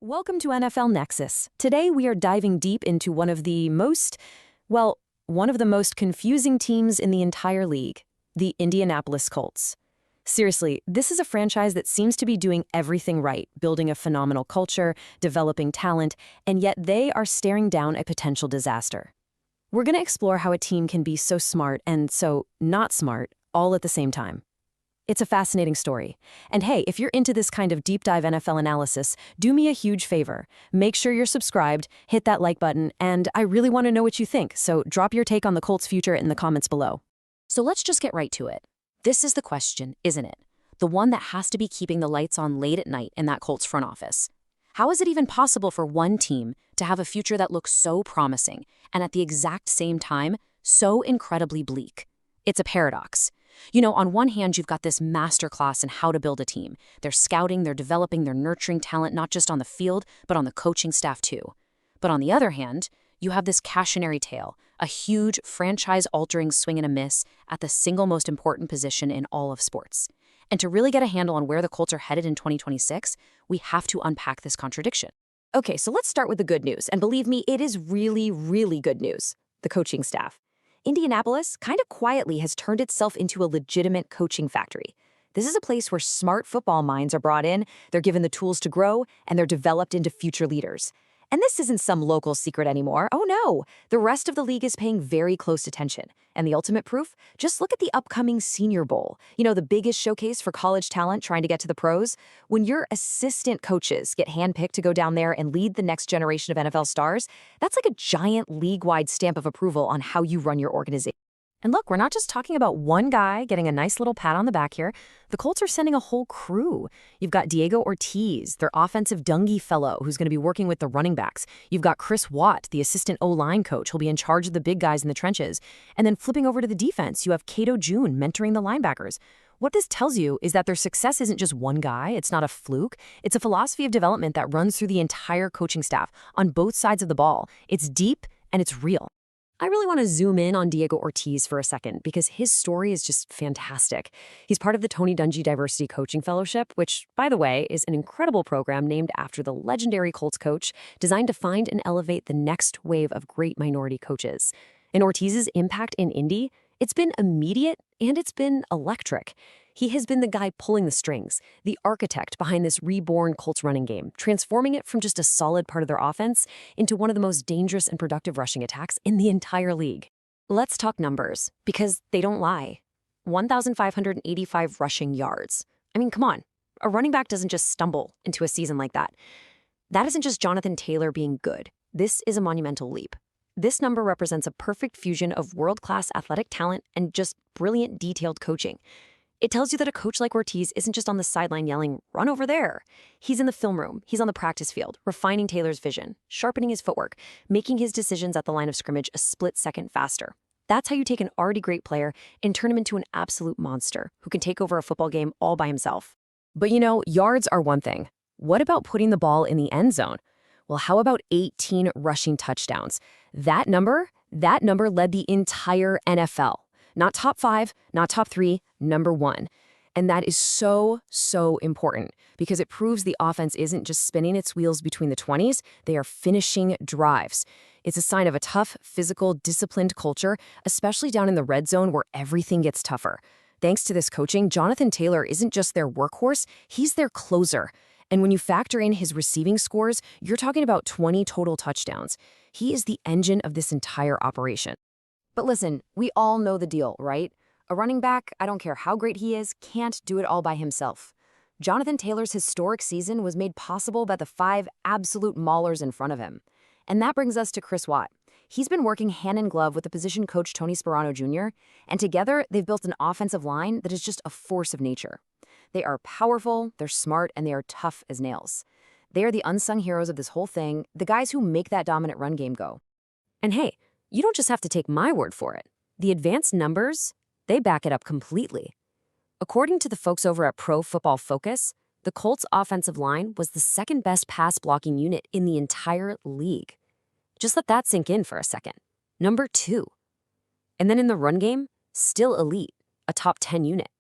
Welcome to NFL Nexus. Today we are diving deep into one of the most confusing teams in the entire league, the Indianapolis Colts. Seriously, this is a franchise that seems to be doing everything right, building a phenomenal culture, developing talent, and yet they are staring down a potential disaster. We're going to explore how a team can be so smart and so not smart all at the same time. It's a fascinating story. And hey, if you're into this kind of deep dive NFL analysis, do me a huge favor. Make sure you're subscribed, hit that like button, and I really want to know what you think, so drop your take on the Colts' future in the comments below. So let's just get right to it. This is the question, isn't it? The one that has to be keeping the lights on late at night in that Colts front office. How is it even possible for one team to have a future that looks so promising and at the exact same time, so incredibly bleak? It's a paradox. You know, on one hand, you've got this masterclass in how to build a team. They're scouting, they're developing, they're nurturing talent, not just on the field, but on the coaching staff too. But on the other hand, you have this cautionary tale, a huge franchise-altering swing and a miss at the single most important position in all of sports. And to really get a handle on where the Colts are headed in 2026, we have to unpack this contradiction. Okay, so let's start with the good news. And believe me, it is really, really good news. The coaching staff. Indianapolis kind of quietly has turned itself into a legitimate coaching factory. This is a place where smart football minds are brought in, they're given the tools to grow, and they're developed into future leaders. And this isn't some local secret anymore. Oh no, the rest of the league is paying very close attention. And the ultimate proof? Just look at the upcoming Senior Bowl. You know, the biggest showcase for college talent trying to get to the pros. When your assistant coaches get handpicked to go down there and lead the next generation of NFL stars, that's like a giant league-wide stamp of approval on how you run your organization. And look, we're not just talking about one guy getting a nice little pat on the back here. The Colts are sending a whole crew. You've got Diego Ortiz, their offensive Dungy fellow, who's going to be working with the running backs. You've got Chris Watt, the assistant O-line coach, who'll be in charge of the big guys in the trenches. And then flipping over to the defense, you have Cato June mentoring the linebackers. What this tells you is that their success isn't just one guy, it's not a fluke. It's a philosophy of development that runs through the entire coaching staff on both sides of the ball. It's deep and it's real. I really want to zoom in on Diego Ortiz for a second because his story is just fantastic. He's part of the Tony Dungy Diversity Coaching Fellowship, which, by the way, is an incredible program named after the legendary Colts coach designed to find and elevate the next wave of great minority coaches. And Ortiz's impact in Indy, it's been immediate and it's been electric. He has been the guy pulling the strings, the architect behind this reborn Colts running game, transforming it from just a solid part of their offense into one of the most dangerous and productive rushing attacks in the entire league. Let's talk numbers, because they don't lie. 1,585 rushing yards. I mean, come on. A running back doesn't just stumble into a season like that. That isn't just Jonathan Taylor being good. This is a monumental leap. This number represents a perfect fusion of world-class athletic talent and just brilliant, detailed coaching. It tells you that a coach like Ortiz isn't just on the sideline yelling, "Run over there." He's in the film room, he's on the practice field, refining Taylor's vision, sharpening his footwork, making his decisions at the line of scrimmage a split second faster. That's how you take an already great player and turn him into an absolute monster who can take over a football game all by himself. But you know, yards are one thing. What about putting the ball in the end zone? Well, how about 18 rushing touchdowns? That number led the entire NFL. Not top 5, not top 3, number 1. And that is so, so important because it proves the offense isn't just spinning its wheels between the 20s, they are finishing drives. It's a sign of a tough, physical, disciplined culture, especially down in the red zone where everything gets tougher. Thanks to this coaching, Jonathan Taylor isn't just their workhorse, he's their closer. And when you factor in his receiving scores, you're talking about 20 total touchdowns. He is the engine of this entire operation. But listen, we all know the deal, right? A running back, I don't care how great he is, can't do it all by himself. Jonathan Taylor's historic season was made possible by the 5 absolute maulers in front of him. And that brings us to Chris Watt. He's been working hand in glove with the position coach Tony Sparano Jr., and together they've built an offensive line that is just a force of nature. They are powerful, they're smart, and they are tough as nails. They are the unsung heroes of this whole thing, the guys who make that dominant run game go. And hey, you don't just have to take my word for it. The advanced numbers, they back it up completely. According to the folks over at Pro Football Focus, the Colts' offensive line was the second best pass blocking unit in the entire league. Just let that sink in for a second. Number 2. And then in the run game, still elite, a top 10 unit.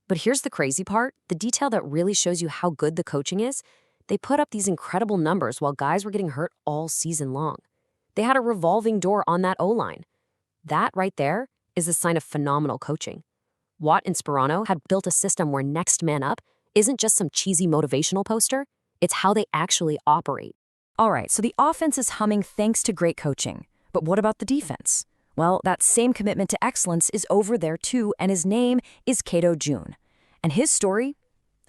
But here's the crazy part, the detail that really shows you how good the coaching is. They put up these incredible numbers while guys were getting hurt all season long. They had a revolving door on that O-line. That right there is a sign of phenomenal coaching. Watt and Sperano had built a system where next man up isn't just some cheesy motivational poster, it's how they actually operate. All right, so the offense is humming thanks to great coaching. But what about the defense? Well, that same commitment to excellence is over there too, and his name is Cato June. And his story?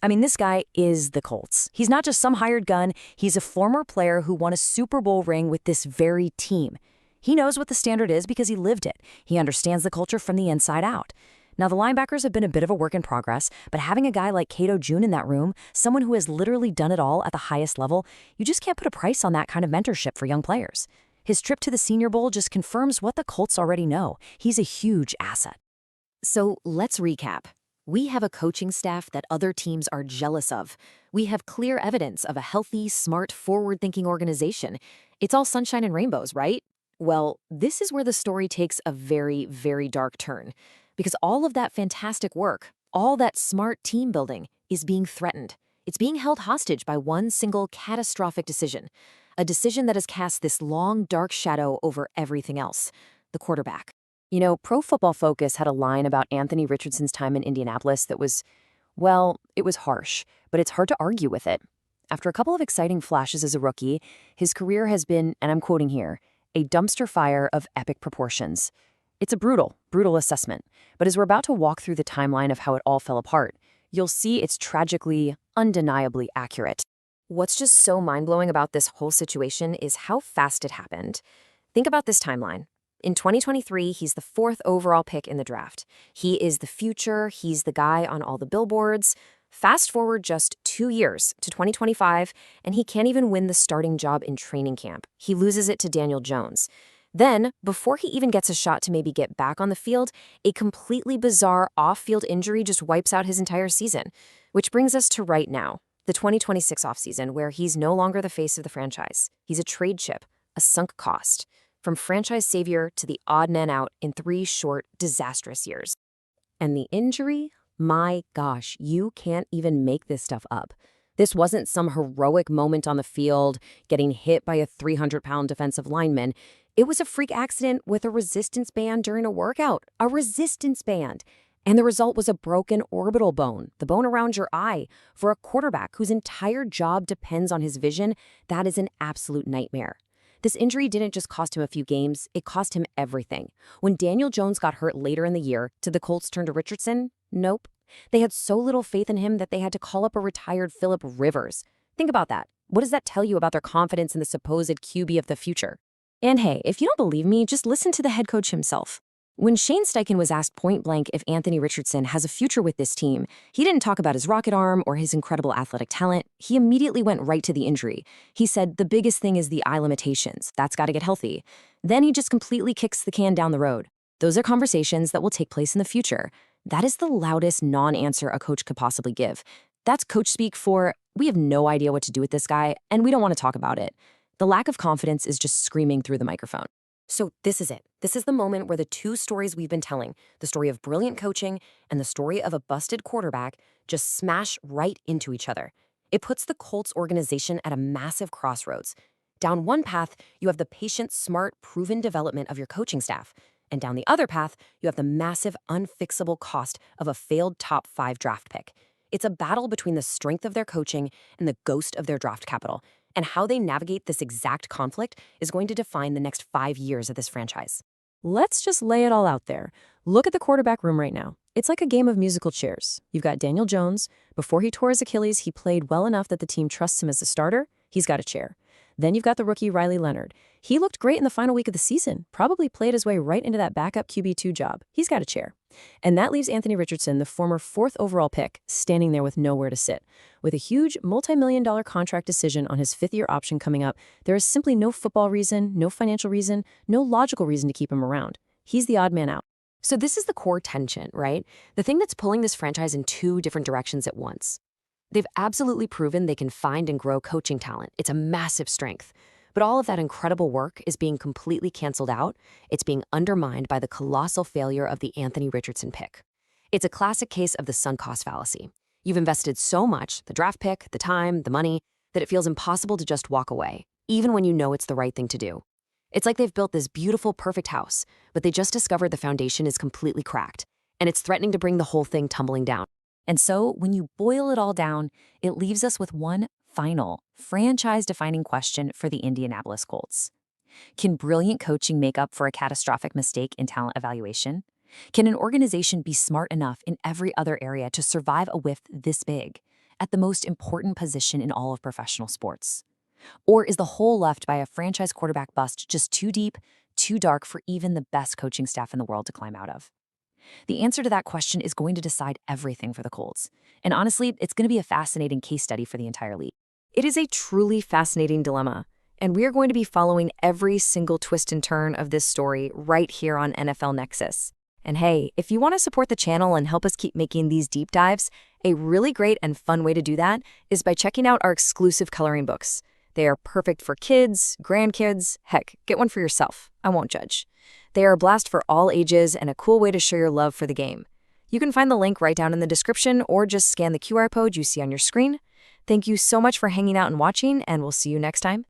I mean, this guy is the Colts. He's not just some hired gun, he's a former player who won a Super Bowl ring with this very team. He knows what the standard is because he lived it. He understands the culture from the inside out. Now, the linebackers have been a bit of a work in progress, but having a guy like Cato June in that room, someone who has literally done it all at the highest level, you just can't put a price on that kind of mentorship for young players. His trip to the Senior Bowl just confirms what the Colts already know. He's a huge asset. So let's recap. We have a coaching staff that other teams are jealous of. We have clear evidence of a healthy, smart, forward-thinking organization. It's all sunshine and rainbows, right? Well, this is where the story takes a very, very dark turn. Because all of that fantastic work, all that smart team building is being threatened. It's being held hostage by one single catastrophic decision. A decision that has cast this long, dark shadow over everything else. The quarterback. You know, Pro Football Focus had a line about Anthony Richardson's time in Indianapolis that was, well, it was harsh, but it's hard to argue with it. After a couple of exciting flashes as a rookie, his career has been, and I'm quoting here, a dumpster fire of epic proportions. It's a brutal, brutal assessment, but as we're about to walk through the timeline of how it all fell apart, you'll see it's tragically, undeniably accurate. What's just so mind-blowing about this whole situation is how fast it happened. Think about this timeline. In 2023, he's the 4th overall pick in the draft. He is the future, he's the guy on all the billboards. Fast forward just 2 years to 2025, and he can't even win the starting job in training camp. He loses it to Daniel Jones. Then, before he even gets a shot to maybe get back on the field, a completely bizarre off-field injury just wipes out his entire season. Which brings us to right now, the 2026 offseason, where he's no longer the face of the franchise. He's a trade chip, a sunk cost. From franchise savior to the odd man out in 3 short, disastrous years. And the injury? My gosh, you can't even make this stuff up. This wasn't some heroic moment on the field, getting hit by a 300-pound defensive lineman. It was a freak accident with a resistance band during a workout. A resistance band. And the result was a broken orbital bone, the bone around your eye. For a quarterback whose entire job depends on his vision, that is an absolute nightmare. This injury didn't just cost him a few games, it cost him everything. When Daniel Jones got hurt later in the year, did the Colts turn to Richardson? Nope. They had so little faith in him that they had to call up a retired Phillip Rivers. Think about that. What does that tell you about their confidence in the supposed QB of the future? And hey, if you don't believe me, just listen to the head coach himself. When Shane Steichen was asked point blank if Anthony Richardson has a future with this team, he didn't talk about his rocket arm or his incredible athletic talent. He immediately went right to the injury. He said the biggest thing is the eye limitations. That's got to get healthy. Then he just completely kicks the can down the road. Those are conversations that will take place in the future. That is the loudest non-answer a coach could possibly give. That's coach speak for, we have no idea what to do with this guy, and we don't want to talk about it. The lack of confidence is just screaming through the microphone. So this is it. This is the moment where the 2 stories we've been telling, the story of brilliant coaching and the story of a busted quarterback, just smash right into each other. It puts the Colts organization at a massive crossroads. Down one path, you have the patient, smart, proven development of your coaching staff. And down the other path, you have the massive, unfixable cost of a failed top 5 draft pick. It's a battle between the strength of their coaching and the ghost of their draft capital. And how they navigate this exact conflict is going to define the next 5 years of this franchise. Let's just lay it all out there. Look at the quarterback room right now. It's like a game of musical chairs. You've got Daniel Jones. Before he tore his Achilles, he played well enough that the team trusts him as a starter. He's got a chair. Then you've got the rookie Riley Leonard. He looked great in the final week of the season, probably played his way right into that backup QB2 job. He's got a chair. And that leaves Anthony Richardson, the former 4th overall pick, standing there with nowhere to sit. With a huge multi-million-dollar contract decision on his 5th-year option coming up, there is simply no football reason, no financial reason, no logical reason to keep him around. He's the odd man out. So this is the core tension, right? The thing that's pulling this franchise in 2 different directions at once. They've absolutely proven they can find and grow coaching talent. It's a massive strength. But all of that incredible work is being completely canceled out. It's being undermined by the colossal failure of the Anthony Richardson pick. It's a classic case of the sunk cost fallacy. You've invested so much, the draft pick, the time, the money, that it feels impossible to just walk away, even when you know it's the right thing to do. It's like they've built this beautiful, perfect house, but they just discovered the foundation is completely cracked, and it's threatening to bring the whole thing tumbling down. And so, when you boil it all down, it leaves us with one final, franchise-defining question for the Indianapolis Colts. Can brilliant coaching make up for a catastrophic mistake in talent evaluation? Can an organization be smart enough in every other area to survive a whiff this big, at the most important position in all of professional sports? Or is the hole left by a franchise quarterback bust just too deep, too dark for even the best coaching staff in the world to climb out of? The answer to that question is going to decide everything for the Colts. And honestly, it's going to be a fascinating case study for the entire league. It is a truly fascinating dilemma, and we're going to be following every single twist and turn of this story right here on NFL Nexus. And hey, if you want to support the channel and help us keep making these deep dives, a really great and fun way to do that is by checking out our exclusive coloring books. They are perfect for kids, grandkids, heck, get one for yourself. I won't judge. They are a blast for all ages and a cool way to show your love for the game. You can find the link right down in the description or just scan the QR code you see on your screen. Thank you so much for hanging out and watching, and we'll see you next time.